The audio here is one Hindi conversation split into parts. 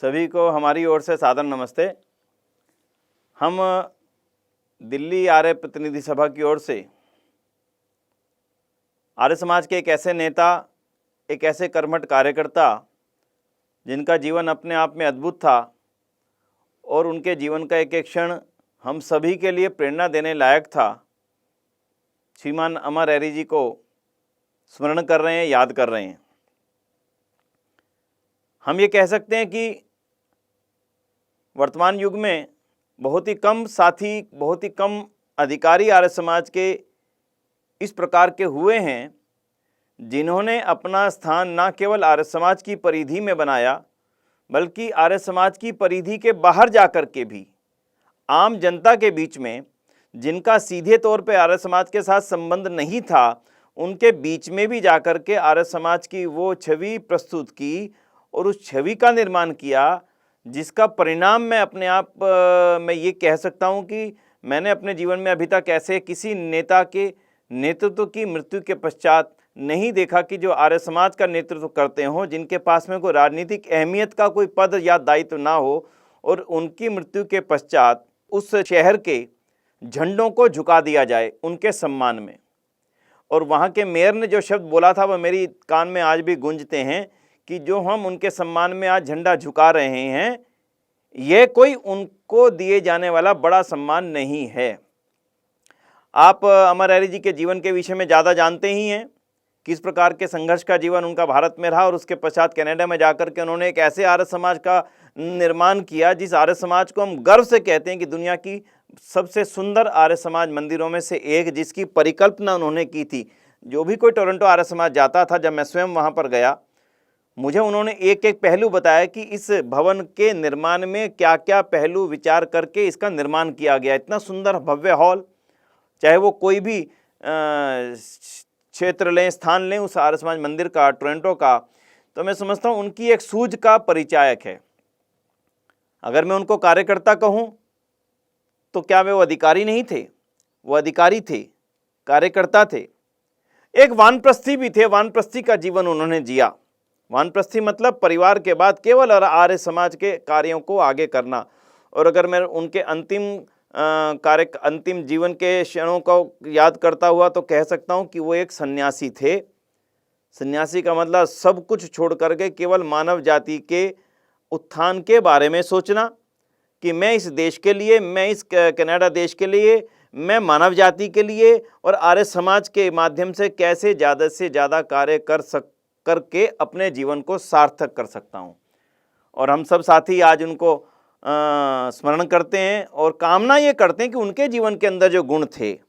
सभी को हमारी ओर से सादर नमस्ते। हम दिल्ली आर्य प्रतिनिधि सभा की ओर से आर्य समाज के एक ऐसे नेता, एक ऐसे कर्मठ कार्यकर्ता जिनका जीवन अपने आप में अद्भुत था और उनके जीवन का एक एक क्षण हम सभी के लिए प्रेरणा देने लायक था, श्रीमान अमर एरी जी को स्मरण कर रहे हैं, याद कर रहे हैं। हम ये कह सकते हैं कि वर्तमान युग में बहुत ही कम साथी, बहुत ही कम अधिकारी आर्य समाज के इस प्रकार के हुए हैं जिन्होंने अपना स्थान न केवल आर्य समाज की परिधि में बनाया, बल्कि आर्य समाज की परिधि के बाहर जाकर के भी आम जनता के बीच में, जिनका सीधे तौर पे आर्य समाज के साथ संबंध नहीं था, उनके बीच में भी जाकर के आर्य समाज की वो छवि प्रस्तुत की और उस छवि का निर्माण किया, जिसका परिणाम मैं अपने आप में ये कह सकता हूँ कि मैंने अपने जीवन में अभी तक ऐसे किसी नेता के नेतृत्व की मृत्यु के पश्चात नहीं देखा कि जो आर्य समाज का नेतृत्व करते हों, जिनके पास में कोई राजनीतिक अहमियत का कोई पद या दायित्व ना हो और उनकी मृत्यु के पश्चात उस शहर के झंडों को झुका दिया जाए उनके सम्मान में। और वहाँ के मेयर ने जो शब्द बोला था वह मेरी कान में आज भी गूंजते हैं कि जो हम उनके सम्मान में आज झंडा झुका रहे हैं, यह कोई उनको दिए जाने वाला बड़ा सम्मान नहीं है। आप अमर एरी जी के जीवन के विषय में ज़्यादा जानते ही हैं, किस प्रकार के संघर्ष का जीवन उनका भारत में रहा और उसके पश्चात कनाडा में जाकर के उन्होंने एक ऐसे आर्य समाज का निर्माण किया जिस आर्य समाज को हम गर्व से कहते हैं कि दुनिया की सबसे सुंदर आर्य समाज मंदिरों में से एक, जिसकी परिकल्पना उन्होंने की थी। जो भी कोई टोरंटो आर्य समाज जाता था, जब मैं स्वयं वहाँ पर गया, मुझे उन्होंने एक एक पहलू बताया कि इस भवन के निर्माण में क्या क्या पहलू विचार करके इसका निर्माण किया गया। इतना सुंदर भव्य हॉल, चाहे वो कोई भी क्षेत्र लें, स्थान लें उस आर्य समाज मंदिर का, टोरंटो का, तो मैं समझता हूँ उनकी एक सूझ का परिचायक है। अगर मैं उनको कार्यकर्ता कहूँ तो क्या वे वो अधिकारी नहीं थे? वो अधिकारी थे, कार्यकर्ता थे, एक वानप्रस्थी भी थे। वानप्रस्थी का जीवन उन्होंने जिया। वानप्रस्थी मतलब परिवार के बाद केवल आर्य समाज के कार्यों को आगे करना। और अगर मैं उनके अंतिम जीवन के क्षणों को याद करता हुआ तो कह सकता हूं कि वो एक सन्यासी थे। सन्यासी का मतलब सब कुछ छोड़ करके केवल मानव जाति के उत्थान के बारे में सोचना कि मैं इस देश के लिए, मैं इस कनाडा देश के लिए, मैं मानव जाति के लिए और आर्य समाज के माध्यम से कैसे ज़्यादा से ज़्यादा कार्य करके अपने जीवन को सार्थक कर सकता हूं। और हम सब साथी आज उनको स्मरण करते हैं और कामना ये करते हैं कि उनके जीवन के अंदर जो गुण थे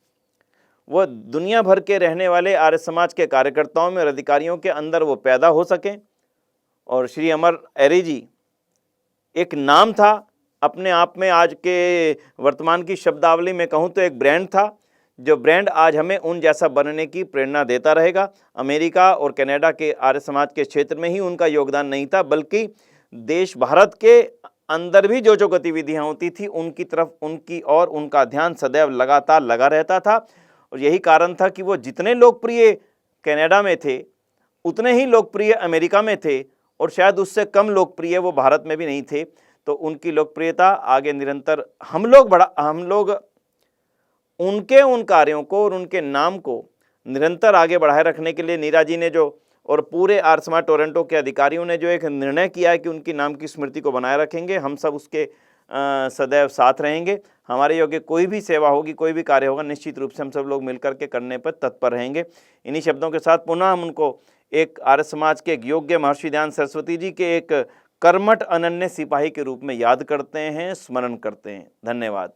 वह दुनिया भर के रहने वाले आर्य समाज के कार्यकर्ताओं में और अधिकारियों के अंदर वो पैदा हो सकें। और श्री अमर एरी जी एक नाम था अपने आप में, आज के वर्तमान की शब्दावली में कहूँ तो एक ब्रांड था, जो ब्रांड आज हमें उन जैसा बनने की प्रेरणा देता रहेगा। अमेरिका और कनाडा के आर्य समाज के क्षेत्र में ही उनका योगदान नहीं था, बल्कि देश भारत के अंदर भी जो जो गतिविधियां होती थी उनकी तरफ उनका ध्यान सदैव लगातार लगा रहता था। और यही कारण था कि वो जितने लोकप्रिय कनाडा में थे उतने ही लोकप्रिय अमेरिका में थे और शायद उससे कम लोकप्रिय वो भारत में भी नहीं थे। तो उनकी लोकप्रियता आगे निरंतर हम लोग उनके उन कार्यों को और उनके नाम को निरंतर आगे बढ़ाए रखने के लिए नीरा जी ने जो और पूरे आर्य समाज टोरंटो के अधिकारियों ने जो एक निर्णय किया है कि उनकी नाम की स्मृति को बनाए रखेंगे, हम सब उसके सदैव साथ रहेंगे। हमारे योग्य कोई भी सेवा होगी, कोई भी कार्य होगा, निश्चित रूप से हम सब लोग मिलकर के करने पर तत्पर रहेंगे। इन्हीं शब्दों के साथ पुनः हम उनको एक आर्य समाज के एक योग्य महर्षि दयानंद सरस्वती जी के एक कर्मठ अनन्य सिपाही के रूप में याद करते हैं, स्मरण करते हैं। धन्यवाद।